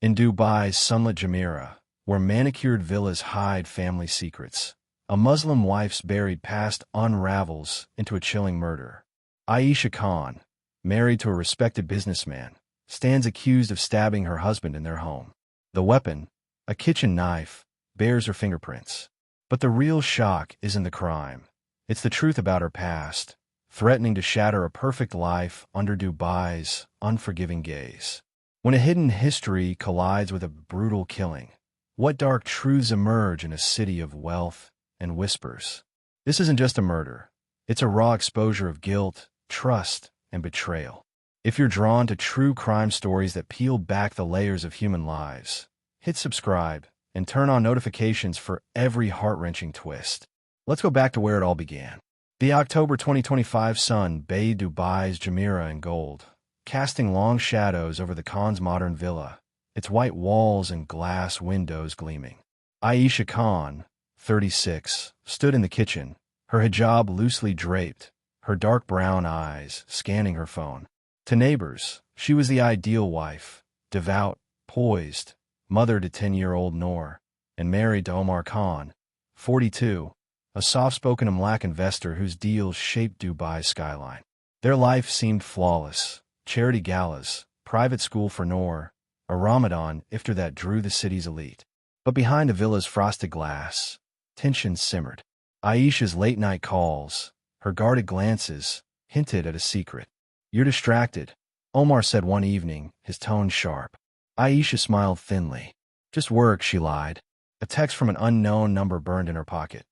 In Dubai's sunlit Jumeirah, where manicured villas hide family secrets, a Muslim wife's buried past unravels into a chilling murder. Aisha Khan, married to a respected businessman, stands accused of stabbing her husband in their home. The weapon, a kitchen knife, bears her fingerprints. But the real shock isn't the crime. It's the truth about her past, threatening to shatter a perfect life under Dubai's unforgiving gaze. When a hidden history collides with a brutal killing, what dark truths emerge in a city of wealth and whispers? This isn't just a murder. It's a raw exposure of guilt, trust, and betrayal. If you're drawn to true crime stories that peel back the layers of human lives, hit subscribe and turn on notifications for every heart-wrenching twist. Let's go back to where it all began. The October 2025 sun bathed Dubai's Jumeirah in gold, casting long shadows over the Khan's modern villa, its white walls and glass windows gleaming. Aisha Khan, 36, stood in the kitchen, her hijab loosely draped, her dark brown eyes scanning her phone. To neighbors, she was the ideal wife, devout, poised, mother to 10-year-old Noor, and married to Omar Khan, 42, a soft-spoken Amlak investor whose deals shaped Dubai's skyline. Their life seemed flawless: charity galas, private school for Noor, a Ramadan iftar that drew the city's elite. But behind the villa's frosted glass, tension simmered. Aisha's late-night calls, her guarded glances, hinted at a secret. "You're distracted," Omar said one evening, his tone sharp. Aisha smiled thinly. "Just work," she lied. A text from an unknown number burned in her pocket.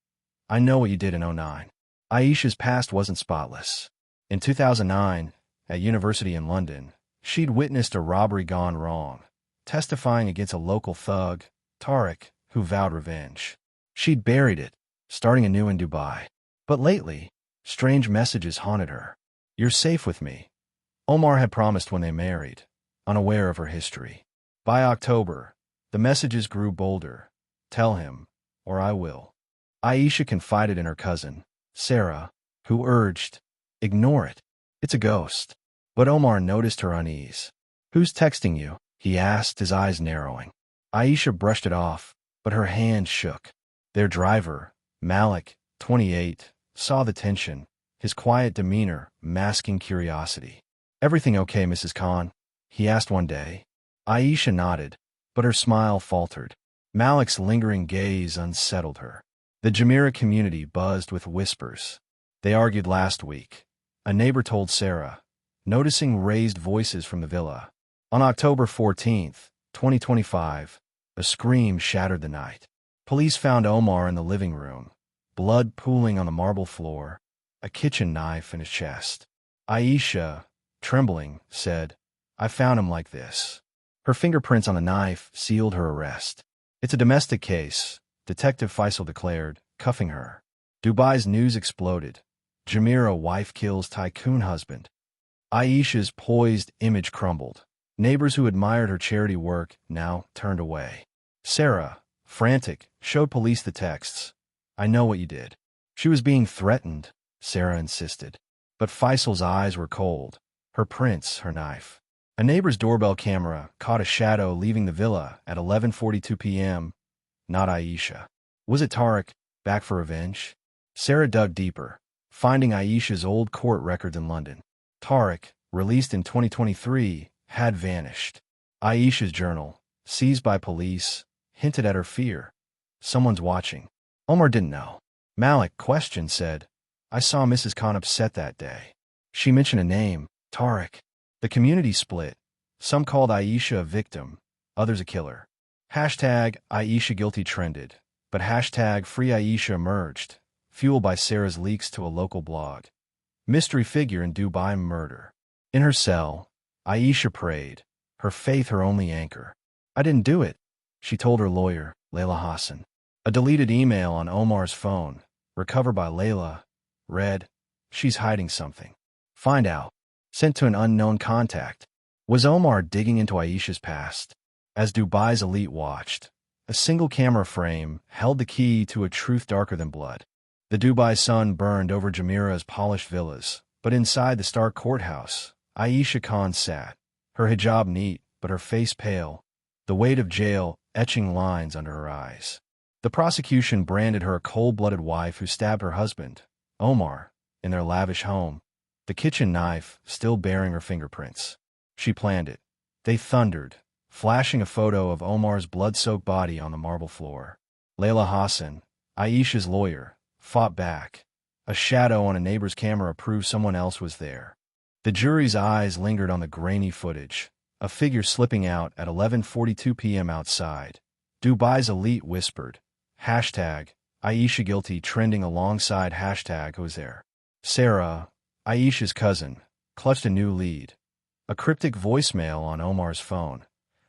"I know what you did in '09. Aisha's past wasn't spotless. In 2009, at university in London, she'd witnessed a robbery gone wrong, testifying against a local thug, Tariq, who vowed revenge. She'd buried it, starting anew in Dubai. But lately, strange messages haunted her. "You're safe with me," Omar had promised when they married, unaware of her history. By October, the messages grew bolder. "Tell him, or I will." Aisha confided in her cousin, Sarah, who urged, "Ignore it. It's a ghost." But Omar noticed her unease. "Who's texting you?" he asked, his eyes narrowing. Aisha brushed it off, but her hand shook. Their driver, Malik, 28, saw the tension, his quiet demeanor masking curiosity. "Everything okay, Mrs. Khan?" he asked one day. Aisha nodded, but her smile faltered. Malik's lingering gaze unsettled her. The Jumeirah community buzzed with whispers. "They argued last week," a neighbor told Sarah, noticing raised voices from the villa. On October 14th, 2025, a scream shattered the night. Police found Omar in the living room, blood pooling on the marble floor, a kitchen knife in his chest. Aisha, trembling, said, "I found him like this." Her fingerprints on the knife sealed her arrest. "It's a domestic case," Detective Faisal declared, cuffing her. Dubai's news exploded. Jumeirah wife kills tycoon husband. Aisha's poised image crumbled. Neighbors who admired her charity work now turned away. Sarah, frantic, showed police the texts. "I know what you did." She was being threatened, Sarah insisted. But Faisal's eyes were cold. Her prints, her knife. A neighbor's doorbell camera caught a shadow leaving the villa at 11:42 p.m. Not Aisha. Was it Tariq, back for revenge? Sarah dug deeper, finding Aisha's old court records in London. Tariq, released in 2023, had vanished. Aisha's journal, seized by police, hinted at her fear. Someone's watching. Omar didn't know. Malik, questioned, said, "I saw Mrs. Khan upset that day. She mentioned a name, Tariq." The community split. Some called Aisha a victim, others a killer. Hashtag Aisha guilty trended, but hashtag Free Aisha emerged, fueled by Sarah's leaks to a local blog. Mystery figure in Dubai murder. In her cell, Aisha prayed, her faith her only anchor. "I didn't do it," she told her lawyer, Layla Hassan. A deleted email on Omar's phone, recovered by Layla, read, "She's hiding something. Find out." Sent to an unknown contact. Was Omar digging into Aisha's past? As Dubai's elite watched, a single camera frame held the key to a truth darker than blood. The Dubai sun burned over Jumeirah's polished villas, but inside the stark courthouse, Aisha Khan sat, her hijab neat but her face pale, the weight of jail etching lines under her eyes. The prosecution branded her a cold-blooded wife who stabbed her husband, Omar, in their lavish home, the kitchen knife still bearing her fingerprints. She planned it. They thundered, flashing a photo of Omar's blood-soaked body on the marble floor. Layla Hassan, Aisha's lawyer, fought back. A shadow on a neighbor's camera proved someone else was there. The jury's eyes lingered on the grainy footage, a figure slipping out at 11:42 p.m. outside. Dubai's elite whispered, #Aisha guilty trending alongside #who's there. Sarah, Aisha's cousin, clutched a new lead. A cryptic voicemail on Omar's phone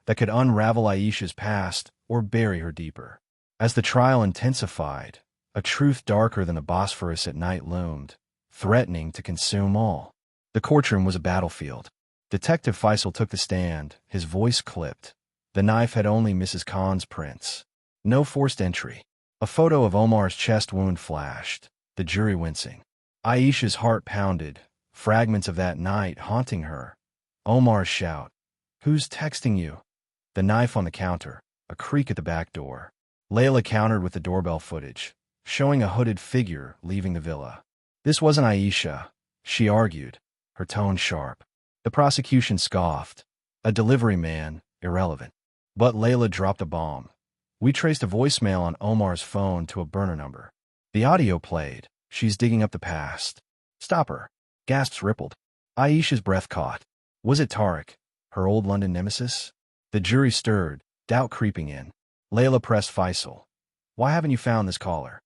that could unravel Aisha's past or bury her deeper. As the trial intensified, a truth darker than the Bosphorus at night loomed, threatening to consume all. The courtroom was a battlefield. Detective Faisal took the stand, his voice clipped. The knife had only Mrs. Khan's prints. No forced entry. A photo of Omar's chest wound flashed, the jury wincing. Aisha's heart pounded, fragments of that night haunting her. Omar's shout, "Who's texting you?" The knife on the counter, a creak at the back door. Layla countered with the doorbell footage, showing a hooded figure leaving the villa. This wasn't Aisha, she argued, her tone sharp. The prosecution scoffed. A delivery man, irrelevant. But Layla dropped a bomb. We traced a voicemail on Omar's phone to a burner number. The audio played. She's digging up the past. Stop her. Gasps rippled. Aisha's breath caught. Was it Tariq, her old London nemesis? The jury stirred, doubt creeping in. Layla pressed Faisal. Why haven't you found this caller?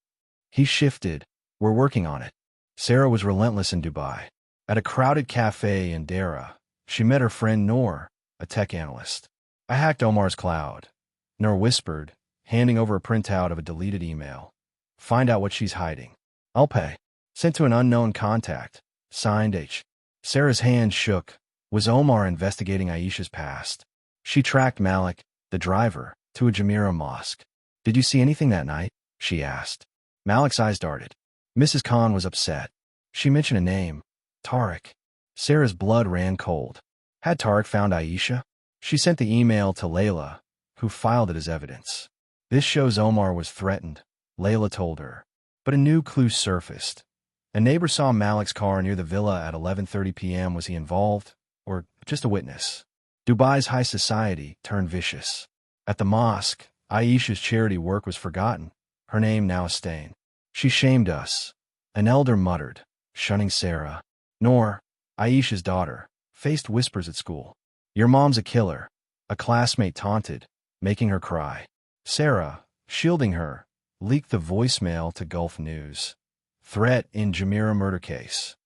He shifted. We're working on it. Sarah was relentless in Dubai. At a crowded cafe in Dara, she met her friend Noor, a tech analyst. I hacked Omar's cloud. Noor whispered, handing over a printout of a deleted email. Find out what she's hiding. I'll pay. Sent to an unknown contact. Signed H. Sarah's hand shook. Was Omar investigating Aisha's past? She tracked Malik, the driver, to a Jumeirah mosque. Did you see anything that night? She asked. Malik's eyes darted. Mrs. Khan was upset. She mentioned a name. Tariq. Sarah's blood ran cold. Had Tariq found Aisha? She sent the email to Layla, who filed it as evidence. This shows Omar was threatened, Layla told her. But a new clue surfaced. A neighbor saw Malik's car near the villa at 11:30 p.m. Was he involved, or just a witness? Dubai's high society turned vicious. At the mosque, Aisha's charity work was forgotten, her name now a stain. She shamed us. An elder muttered, shunning Sarah. Noor, Aisha's daughter, faced whispers at school. Your mom's a killer. A classmate taunted, making her cry. Sarah, shielding her, leaked the voicemail to Gulf News. Threat in Jumeirah murder case.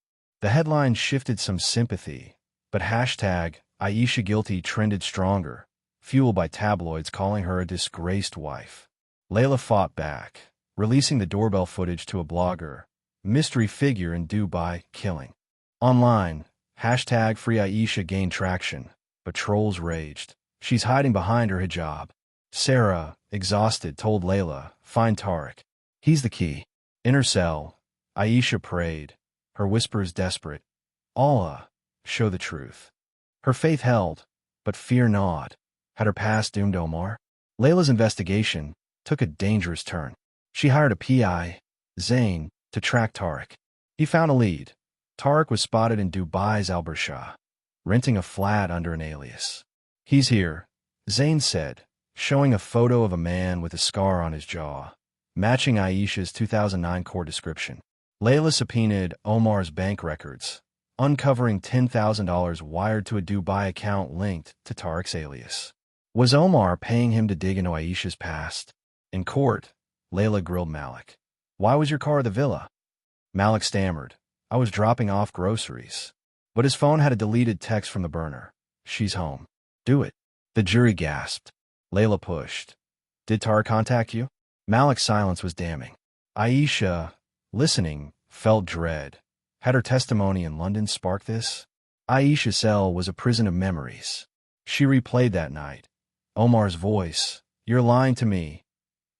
The headline shifted some sympathy, but #Aisha guilty trended stronger, fueled by tabloids calling her a disgraced wife. Layla fought back, releasing the doorbell footage to a blogger. Mystery figure in Dubai killing. Online, #FreeAisha gained traction, but trolls raged. She's hiding behind her hijab. Sarah, exhausted, told Layla, find Tariq. He's the key. In her cell, Aisha prayed, her whispers desperate. Allah, show the truth. Her faith held, but fear gnawed. Had her past doomed Omar? Layla's investigation took a dangerous turn. She hired a PI, Zain, to track Tariq. He found a lead. Tariq was spotted in Dubai's Al Barsha, renting a flat under an alias. He's here, Zain said, showing a photo of a man with a scar on his jaw, matching Aisha's 2009 court description. Layla subpoenaed Omar's bank records, uncovering $10,000 wired to a Dubai account linked to Tariq's alias. Was Omar paying him to dig into Aisha's past? In court, Layla grilled Malik. Why was your car at the villa? Malik stammered. I was dropping off groceries. But his phone had a deleted text from the burner. She's home. Do it. The jury gasped. Layla pushed. Did Tariq contact you? Malik's silence was damning. Aisha, listening, felt dread. Had her testimony in London sparked this? Aisha's cell was a prison of memories. She replayed that night. Omar's voice. You're lying to me.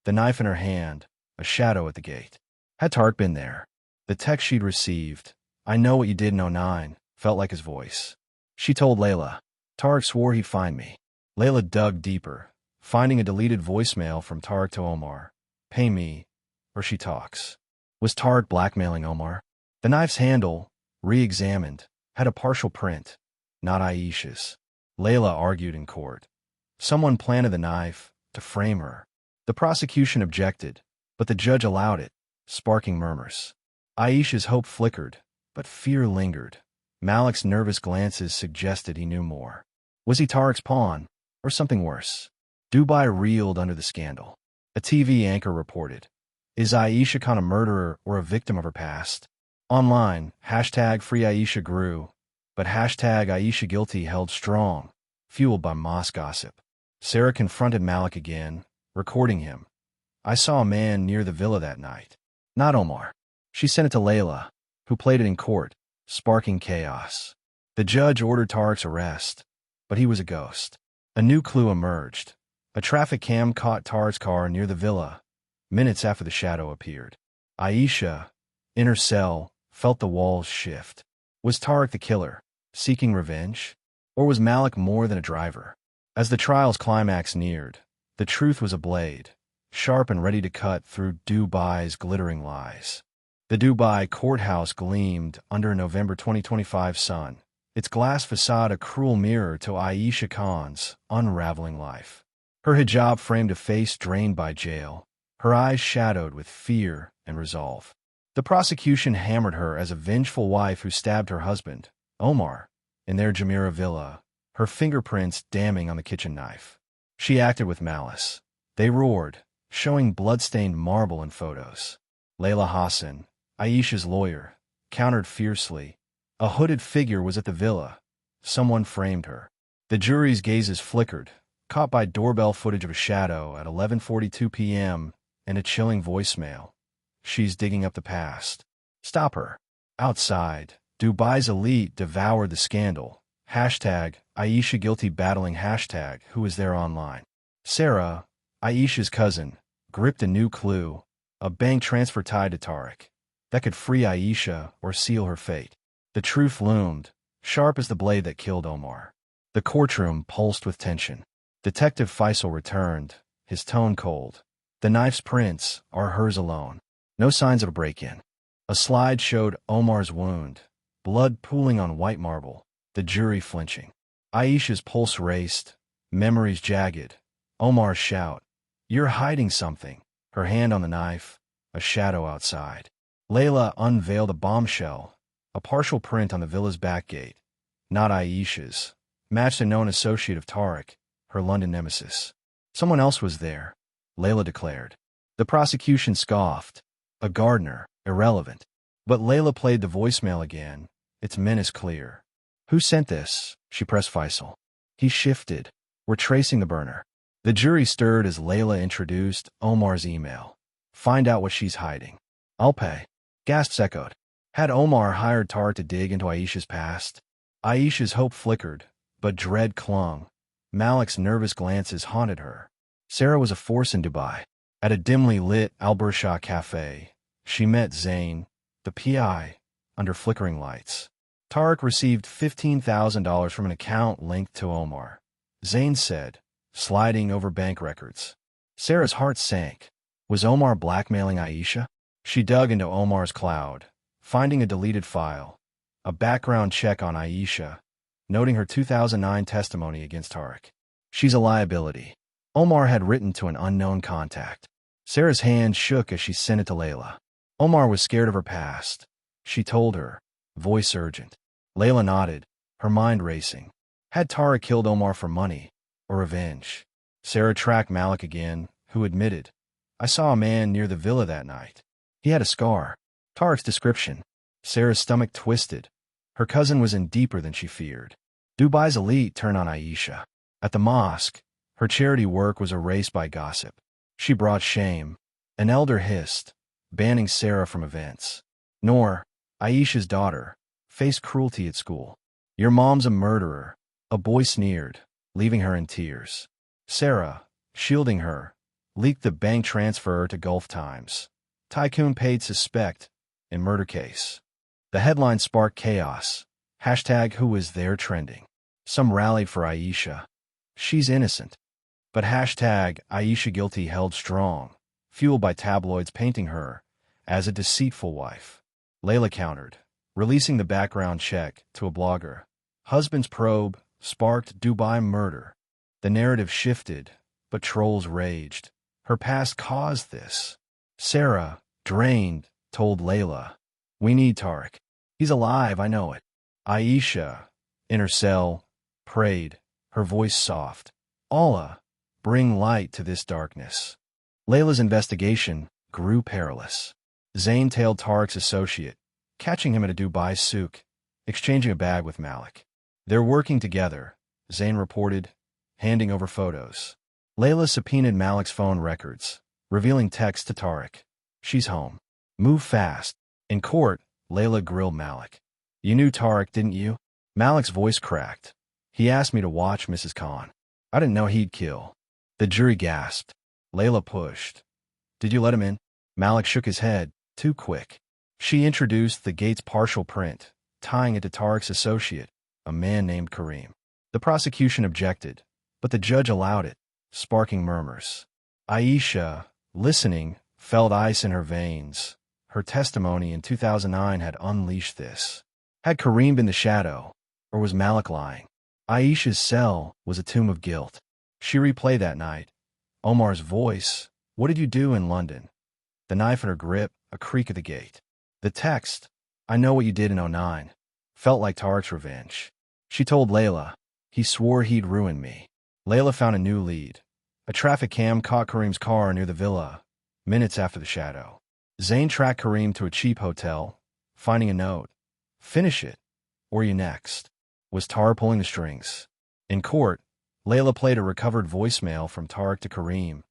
The knife in her hand, a shadow at the gate. Had Tariq been there? The text she'd received, I know what you did in '09, felt like his voice. She told Layla. Tariq swore he'd find me. Layla dug deeper. finding a deleted voicemail from Tarek to Omar. Pay me, or she talks. Was Tarek blackmailing Omar? The knife's handle, re-examined, had a partial print, not Aisha's. Layla argued in court. Someone planted the knife to frame her. The prosecution objected, but the judge allowed it, sparking murmurs. Aisha's hope flickered, but fear lingered. Malik's nervous glances suggested he knew more. Was he Tarek's pawn, or something worse? Dubai reeled under the scandal. A TV anchor reported, "Is Aisha Khan a murderer or a victim of her past?" Online, #FreeAisha grew, but #AishaGuilty held strong, fueled by Moss gossip. Sarah confronted Malik again, recording him. "I saw a man near the villa that night. Not Omar." She sent it to Layla, who played it in court, sparking chaos. The judge ordered Tarek's arrest, but he was a ghost. A new clue emerged. A traffic cam caught Tarek's car near the villa, minutes after the shadow appeared. Aisha, in her cell, felt the walls shift. Was Tarek the killer, seeking revenge? Or was Malik more than a driver? As the trial's climax neared, the truth was a blade, sharp and ready to cut through Dubai's glittering lies. The Dubai courthouse gleamed under a November 2025 sun, its glass facade a cruel mirror to Aisha Khan's unraveling life. Her hijab framed a face drained by jail, her eyes shadowed with fear and resolve. The prosecution hammered her as a vengeful wife who stabbed her husband, Omar, in their Jumeirah villa, her fingerprints damning on the kitchen knife. She acted with malice. They roared, showing blood-stained marble in photos. Layla Hassan, Aisha's lawyer, countered fiercely. A hooded figure was at the villa. Someone framed her. The jury's gazes flickered, caught by doorbell footage of a shadow at 11:42 p.m. and a chilling voicemail. "She's digging up the past. Stop her." Outside, Dubai's elite devoured the scandal. #AishaGuilty battling who was there online. Sarah, Aisha's cousin, gripped a new clue, a bank transfer tied to Tarek. That could free Aisha or seal her fate. The truth loomed, sharp as the blade that killed Omar. The courtroom pulsed with tension. Detective Faisal returned, his tone cold. "The knife's prints are hers alone. No signs of a break-in." A slide showed Omar's wound, blood pooling on white marble, the jury flinching. Aisha's pulse raced, memories jagged. Omar's shout, "You're hiding something." Her hand on the knife, a shadow outside. Layla unveiled a bombshell, a partial print on the villa's back gate. Not Aisha's. Matched a known associate of Tarek, her London nemesis. Someone else was there, Layla declared. The prosecution scoffed. A gardener, irrelevant. But Layla played the voicemail again, its menace clear. "Who sent this?" she pressed Faisal. He shifted. "We're tracing the burner." The jury stirred as Layla introduced Omar's email. "Find out what she's hiding." "I'll pay." Gasps echoed. Had Omar hired Tarek to dig into Aisha's past? Aisha's hope flickered, but dread clung. Malik's nervous glances haunted her. Sarah was a force in Dubai. At a dimly lit Al Burshah cafe, she met Zain, the PI, under flickering lights. Tarek received $15,000 from an account linked to Omar. Zain said, sliding over bank records. Sarah's heart sank. Was Omar blackmailing Aisha? She dug into Omar's cloud, finding a deleted file, a background check on Aisha, noting her 2009 testimony against Tarek. "She's a liability." Omar had written to an unknown contact. Sarah's hand shook as she sent it to Layla. Omar was scared of her past. She told her, voice urgent. Layla nodded, her mind racing. Had Tarek killed Omar for money or revenge? Sarah tracked Malik again, who admitted, "I saw a man near the villa that night. He had a scar." Tarek's description. Sarah's stomach twisted. Her cousin was in deeper than she feared. Dubai's elite turned on Aisha. At the mosque, her charity work was erased by gossip. She brought shame. An elder hissed, banning Sarah from events. Noor, Aisha's daughter, faced cruelty at school. "Your mom's a murderer," a boy sneered, leaving her in tears. Sarah, shielding her, leaked the bank transfer to Gulf Times. Tycoon paid suspect in murder case. The headline sparked chaos. #who was there trending. Some rallied for Aisha. "She's innocent." But hashtag Aisha Guilty held strong, fueled by tabloids painting her as a deceitful wife. Layla countered, releasing the background check to a blogger. Husband's probe sparked Dubai murder. The narrative shifted, but trolls raged. Her past caused this. Sarah, drained, told Layla, "We need Tariq. He's alive, I know it." Aisha, in her cell, prayed, her voice soft. "Allah, bring light to this darkness." Layla's investigation grew perilous. Zayn tailed Tariq's associate, catching him at a Dubai souk, exchanging a bag with Malik. "They're working together," Zayn reported, handing over photos. Layla subpoenaed Malik's phone records, revealing texts to Tariq. "She's home. Move fast." In court, Layla grilled Malik. "You knew Tariq, didn't you?" Malik's voice cracked. "He asked me to watch Mrs. Khan. I didn't know he'd kill." The jury gasped. Layla pushed. "Did you let him in?" Malik shook his head, too quick. She introduced the Gates partial print, tying it to Tariq's associate, a man named Kareem. The prosecution objected, but the judge allowed it, sparking murmurs. Aisha, listening, felt ice in her veins. Her testimony in 2009 had unleashed this. Had Kareem been the shadow, or was Malik lying? Aisha's cell was a tomb of guilt. She replayed that night. Omar's voice, "What did you do in London?" The knife in her grip, a creak at the gate. The text, "I know what you did in '09, felt like Tariq's revenge. She told Layla, "He swore he'd ruin me." Layla found a new lead. A traffic cam caught Kareem's car near the villa, minutes after the shadow. Zayn tracked Kareem to a cheap hotel, finding a note. "Finish it, or you next." Was Tar pulling the strings? In court, Layla played a recovered voicemail from Tariq to Kareem.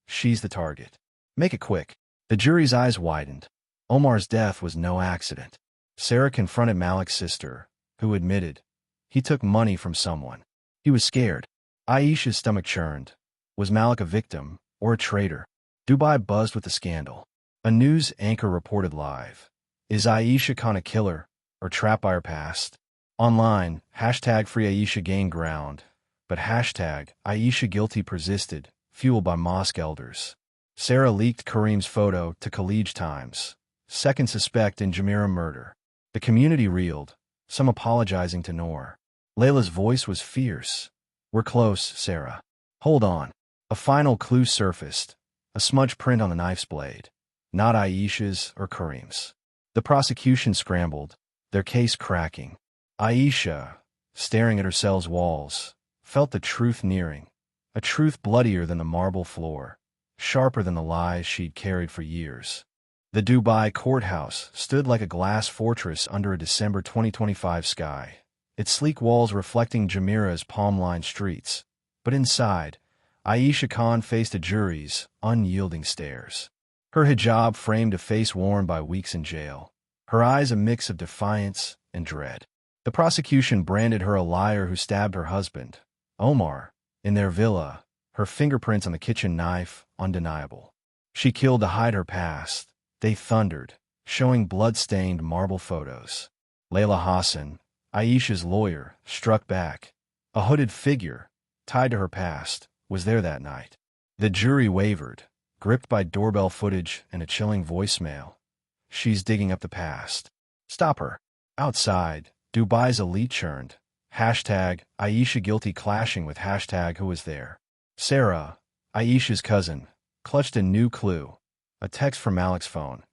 "She's the target. Make it quick." The jury's eyes widened. Omar's death was no accident. Sarah confronted Malik's sister, who admitted he took money from someone. He was scared. Aisha's stomach churned. Was Malik a victim or a traitor? Dubai buzzed with the scandal. A news anchor reported live. Is Aisha Khan a killer or trapped by her past? Online, hashtag Free Aisha gained ground, but hashtag Aisha Guilty persisted, fueled by mosque elders. Sarah leaked Kareem's photo to Khaleej Times, second suspect in Jumeirah murder. The community reeled, some apologizing to Noor. Layla's voice was fierce. "We're close, Sarah. Hold on." A final clue surfaced, a smudge print on the knife's blade. Not Aisha's or Kareem's. The prosecution scrambled, their case cracking. Aisha, staring at her cell's walls, felt the truth nearing, a truth bloodier than the marble floor, sharper than the lies she'd carried for years. The Dubai courthouse stood like a glass fortress under a December 2025 sky, its sleek walls reflecting Jumeirah's palm-lined streets. But inside, Aisha Khan faced a jury's unyielding stares. Her hijab framed a face worn by weeks in jail, her eyes a mix of defiance and dread. The prosecution branded her a liar who stabbed her husband, Omar, in their villa, her fingerprints on the kitchen knife undeniable. She killed to hide her past, they thundered, showing blood-stained marble photos. Layla Hassan, Aisha's lawyer, struck back. A hooded figure, tied to her past, was there that night. The jury wavered, gripped by doorbell footage and a chilling voicemail. "She's digging up the past. Stop her." Outside, Dubai's elite churned. Hashtag Aisha Guilty clashing with hashtag Who Was There. Sarah, Aisha's cousin, clutched a new clue, a text from Malik's phone,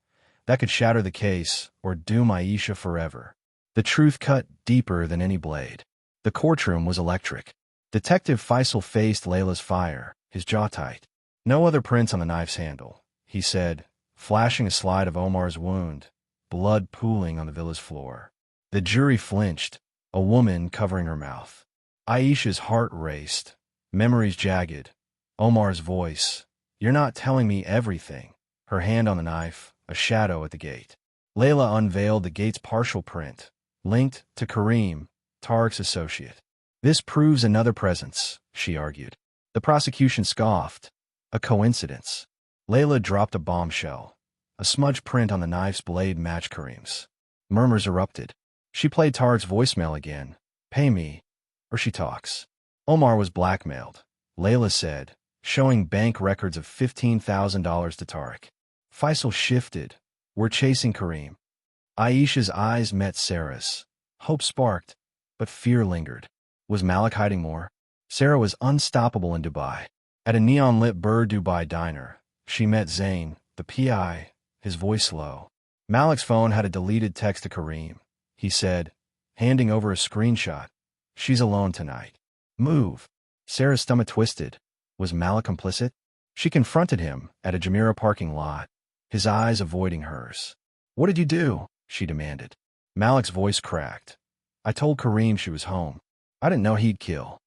that could shatter the case or doom Aisha forever. The truth cut deeper than any blade. The courtroom was electric. Detective Faisal faced Layla's fire, his jaw tight. "No other prints on the knife's handle," he said, flashing a slide of Omar's wound, blood pooling on the villa's floor. The jury flinched, a woman covering her mouth. Aisha's heart raced, memories jagged. Omar's voice, "You're not telling me everything." Her hand on the knife, a shadow at the gate. Layla unveiled the gate's partial print, linked to Kareem, Tariq's associate. "This proves another presence," she argued. The prosecution scoffed. A coincidence. Layla dropped a bombshell. A smudge print on the knife's blade matched Kareem's. Murmurs erupted. She played Tariq's voicemail again. "Pay me, or she talks." Omar was blackmailed, Layla said, showing bank records of $15,000 to Tariq. Faisal shifted. "We're chasing Kareem." Aisha's eyes met Sarah's. Hope sparked, but fear lingered. Was Malik hiding more? Sarah was unstoppable in Dubai. At a neon-lit Bur Dubai diner, she met Zain, the PI, his voice low. Malik's phone had a deleted text to Kareem. He said, handing over a screenshot, "She's alone tonight. Move." Sarah's stomach twisted. Was Malik complicit? She confronted him at a Jumeirah parking lot, his eyes avoiding hers. "What did you do?" she demanded. Malik's voice cracked. "I told Kareem she was home. I didn't know he'd kill."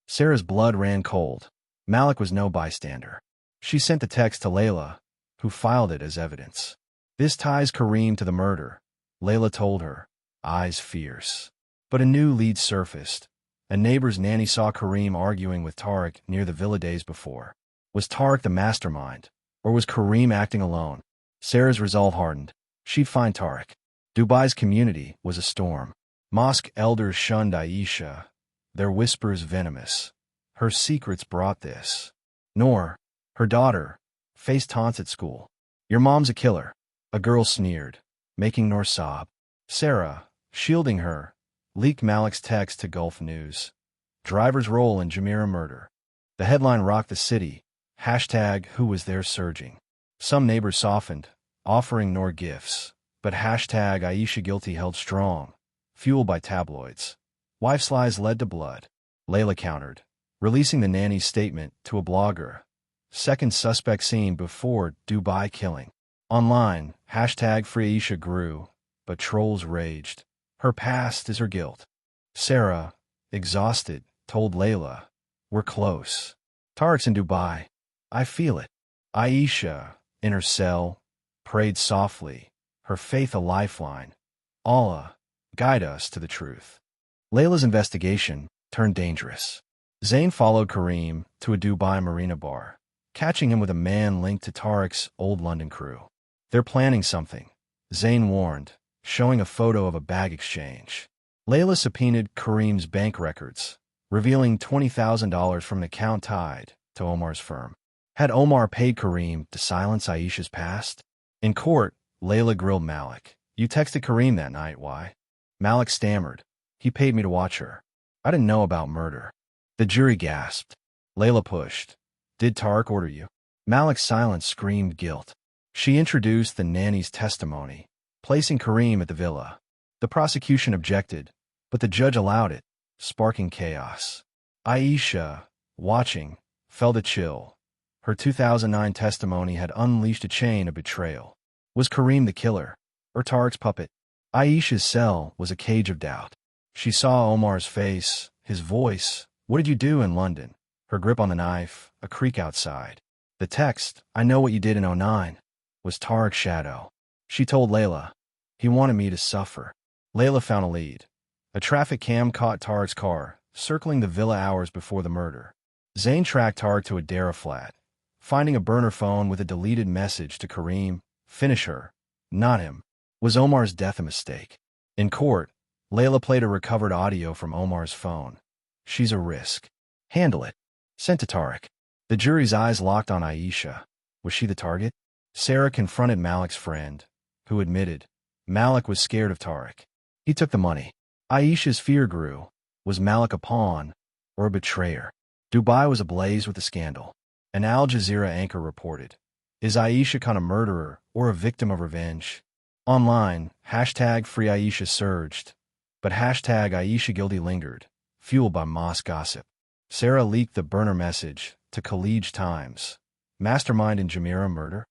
Sarah's blood ran cold. Malik was no bystander. She sent the text to Layla, who filed it as evidence. "This ties Kareem to the murder," Layla told her, eyes fierce. But a new lead surfaced. A neighbor's nanny saw Kareem arguing with Tariq near the villa days before. Was Tariq the mastermind, or was Kareem acting alone? Sarah's resolve hardened. She'd find Tariq. Dubai's community was a storm. Mosque elders shunned Aisha, their whispers venomous. Her secrets brought this. Noor, her daughter, faced taunts at school. "Your mom's a killer," a girl sneered, making Noor sob. Sarah, shielding her, leaked Malik's text to Gulf News. "Driver's role in Jumeirah murder." The headline rocked the city. Hashtag who was there surging. Some neighbors softened, offering Noor gifts, but hashtag Aisha guilty held strong, fueled by tabloids. Wife's lies led to blood. Layla countered, releasing the nanny's statement to a blogger. Second suspect seen before Dubai killing. Online, hashtag Free Aisha grew, but trolls raged. Her past is her guilt. Sarah, exhausted, told Layla, "We're close. Tariq's in Dubai. I feel it." Aisha, in her cell, prayed softly, her faith a lifeline. "Allah, guide us to the truth." Layla's investigation turned dangerous. Zain followed Kareem to a Dubai marina bar, catching him with a man linked to Tariq's old London crew. "They're planning something," Zain warned, showing a photo of a bag exchange. Layla subpoenaed Kareem's bank records, revealing $20,000 from an account tied to Omar's firm. Had Omar paid Kareem to silence Aisha's past? In court, Layla grilled Malik. "You texted Kareem that night, why?" Malik stammered. "He paid me to watch her. I didn't know about murder." The jury gasped. Layla pushed. "Did Tariq order you?" Malik's silence screamed guilt. She introduced the nanny's testimony, placing Kareem at the villa. The prosecution objected, but the judge allowed it, sparking chaos. Aisha, watching, felt a chill. Her 2009 testimony had unleashed a chain of betrayal. Was Kareem the killer, or Tariq's puppet? Aisha's cell was a cage of doubt. She saw Omar's face, his voice. "What did you do in London?" Her grip on the knife, a creak outside. The text, "I know what you did in '09, was Tariq's shadow. She told Layla, "He wanted me to suffer." Layla found a lead. A traffic cam caught Tariq's car, circling the villa hours before the murder. Zain tracked Tariq to a Dara flat, finding a burner phone with a deleted message to Kareem, "Finish her, not him." Was Omar's death a mistake? In court, Layla played a recovered audio from Omar's phone. "She's a risk. Handle it." Sent to Tariq. The jury's eyes locked on Aisha. Was she the target? Sarah confronted Malik's friend, who admitted Malik was scared of Tariq. He took the money. Aisha's fear grew. Was Malik a pawn or a betrayer? Dubai was ablaze with the scandal. An Al Jazeera anchor reported, "Is Aisha Khan a murderer or a victim of revenge?" Online, hashtag Free Aisha surged, but hashtag Aisha guilty lingered, fueled by mosque gossip. Sarah leaked the burner message to Khaleej Times. Mastermind in Jumeirah murder?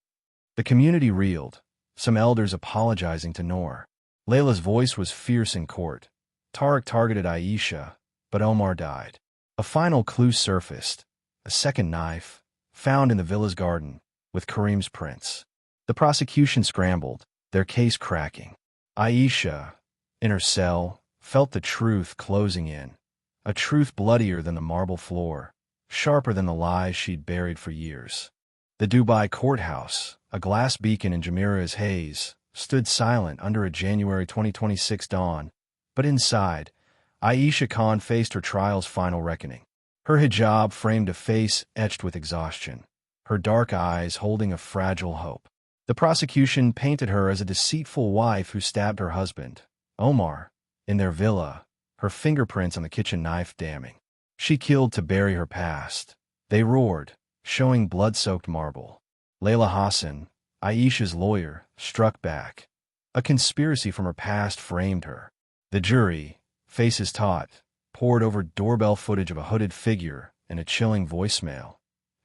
The community reeled, some elders apologizing to Noor. Layla's voice was fierce in court. Tariq targeted Aisha, but Omar died. A final clue surfaced, a second knife, found in the villa's garden, with Kareem's prints. The prosecution scrambled, their case cracking. Aisha, in her cell, felt the truth closing in. A truth bloodier than the marble floor, sharper than the lies she'd buried for years. The Dubai courthouse, a glass beacon in Jumeirah's haze, stood silent under a January 2026 dawn. But inside, Aisha Khan faced her trial's final reckoning. Her hijab framed a face etched with exhaustion, her dark eyes holding a fragile hope. The prosecution painted her as a deceitful wife who stabbed her husband, Omar, in their villa, her fingerprints on the kitchen knife damning. She killed to bury her past. They roared, showing blood-soaked marble. Layla Hassan, Aisha's lawyer, struck back. A conspiracy from her past framed her. The jury, faces taut, pored over doorbell footage of a hooded figure and a chilling voicemail.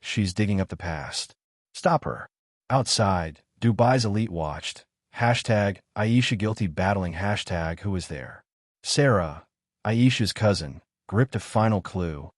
She's digging up the past. Stop her. Outside, Dubai's elite watched. Hashtag Aisha guilty battling hashtag who was there. Sarah, Aisha's cousin, gripped a final clue.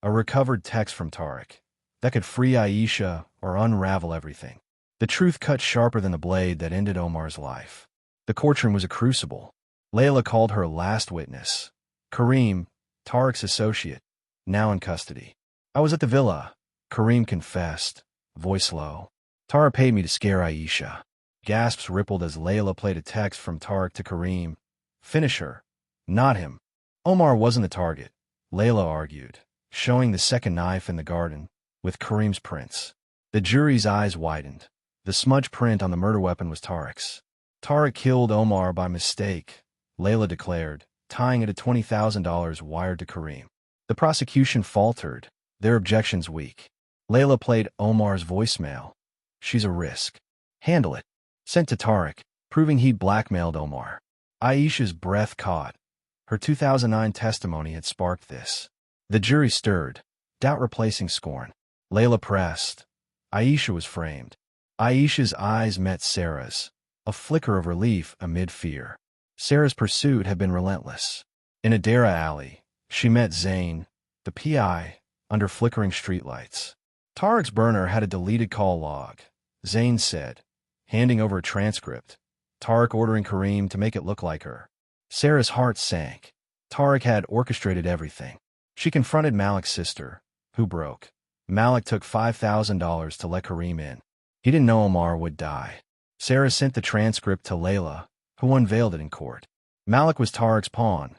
A recovered text from Tariq that could free Aisha or unravel everything. The truth cut sharper than the blade that ended Omar's life. The courtroom was a crucible. Layla called her last witness. Kareem, Tariq's associate, now in custody. I was at the villa, Kareem confessed, voice low. Tariq paid me to scare Aisha. Gasps rippled as Layla played a text from Tariq to Kareem. Finish her, not him. Omar wasn't the target, Layla argued, showing the second knife in the garden, with Kareem's prints. The jury's eyes widened. The smudge print on the murder weapon was Tariq's. Tariq killed Omar by mistake, Layla declared, tying it to $20,000 wired to Kareem. The prosecution faltered, their objections weak. Layla played Omar's voicemail. She's a risk. Handle it. Sent to Tariq, proving he'd blackmailed Omar. Aisha's breath caught. Her 2009 testimony had sparked this. The jury stirred, doubt replacing scorn. Layla pressed. Aisha was framed. Aisha's eyes met Sarah's, a flicker of relief amid fear. Sarah's pursuit had been relentless. In a Dara alley, she met Zain, the PI, under flickering streetlights. Tariq's burner had a deleted call log. Zain said, handing over a transcript, Tariq ordering Kareem to make it look like her. Sarah's heart sank. Tariq had orchestrated everything. She confronted Malik's sister, who broke. Malik took $5,000 to let Kareem in. He didn't know Omar would die. Sarah sent the transcript to Layla, who unveiled it in court. Malik was Tariq's pawn,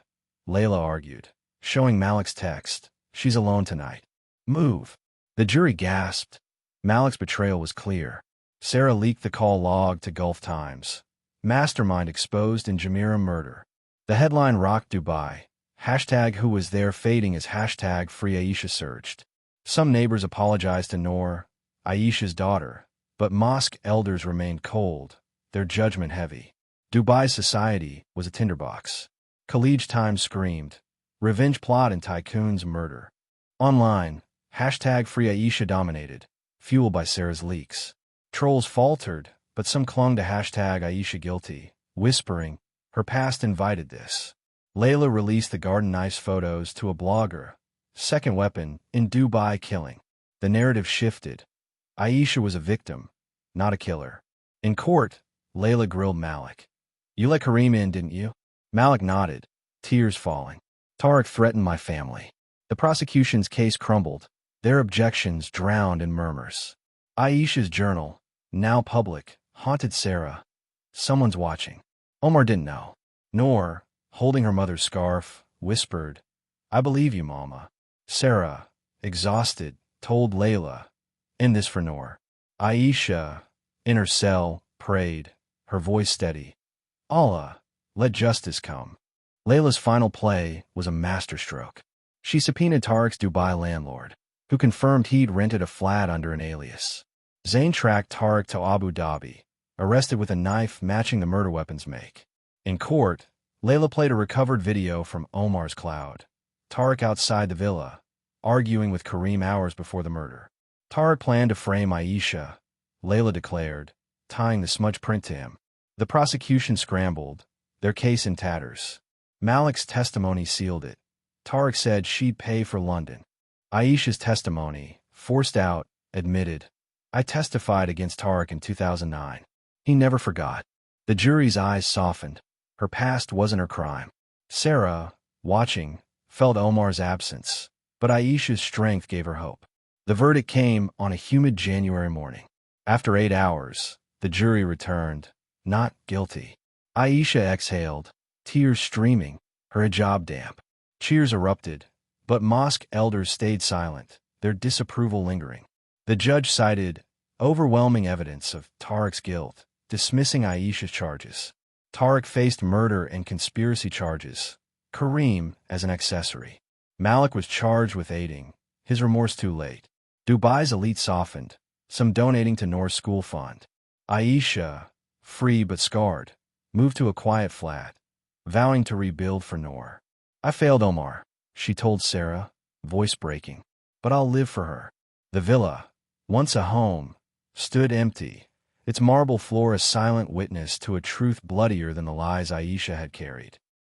Layla argued, showing Malik's text. She's alone tonight. Move. The jury gasped. Malik's betrayal was clear. Sarah leaked the call log to Gulf Times. Mastermind exposed in Jumeirah murder. The headline rocked Dubai. Hashtag who was there fading as hashtag free Aisha surged. Some neighbors apologized to Noor, Aisha's daughter, but mosque elders remained cold, their judgment heavy. Dubai's society was a tinderbox. Khaleej Times screamed, revenge plot and tycoon's murder. Online, hashtag free Aisha dominated, fueled by Sarah's leaks. Trolls faltered, but some clung to hashtag Aisha guilty, whispering, her past invited this. Layla released the garden knife's photos to a blogger. Second weapon, in Dubai killing. The narrative shifted. Aisha was a victim, not a killer. In court, Layla grilled Malik. You let Kareem in, didn't you? Malik nodded, tears falling. Tariq threatened my family. The prosecution's case crumbled, their objections drowned in murmurs. Aisha's journal, now public, haunted Sarah. Someone's watching. Omar didn't know. Noor, holding her mother's scarf, whispered, I believe you, Mama. Sarah, exhausted, told Layla, end this for Noor. Aisha, in her cell, prayed, her voice steady. Allah, let justice come. Layla's final play was a masterstroke. She subpoenaed Tariq's Dubai landlord, who confirmed he'd rented a flat under an alias. Zain tracked Tariq to Abu Dhabi, arrested with a knife matching the murder weapon's make. In court, Layla played a recovered video from Omar's cloud. Tariq outside the villa, arguing with Kareem hours before the murder. Tariq planned to frame Aisha, Layla declared, tying the smudge print to him. The prosecution scrambled, their case in tatters. Malik's testimony sealed it. Tariq said she'd pay for London. Aisha's testimony, forced out, admitted, I testified against Tariq in 2009. He never forgot. The jury's eyes softened. Her past wasn't her crime. Sarah, watching, felt Omar's absence, but Aisha's strength gave her hope. The verdict came on a humid January morning. After 8 hours, the jury returned, not guilty. Aisha exhaled, tears streaming, her hijab damp. Cheers erupted, But mosque elders stayed silent, their disapproval lingering. The judge cited overwhelming evidence of Tariq's guilt, dismissing Aisha's charges. Tariq faced murder and conspiracy charges, Kareem as an accessory. Malik was charged with aiding, his remorse too late. Dubai's elite softened, some donating to Noor's school fund. Aisha, free but scarred, moved to a quiet flat, vowing to rebuild for Noor. I failed Omar, she told Sarah, voice breaking. But I'll live for her. The villa, once a home, stood empty, its marble floor a silent witness to a truth bloodier than the lies Aisha had carried.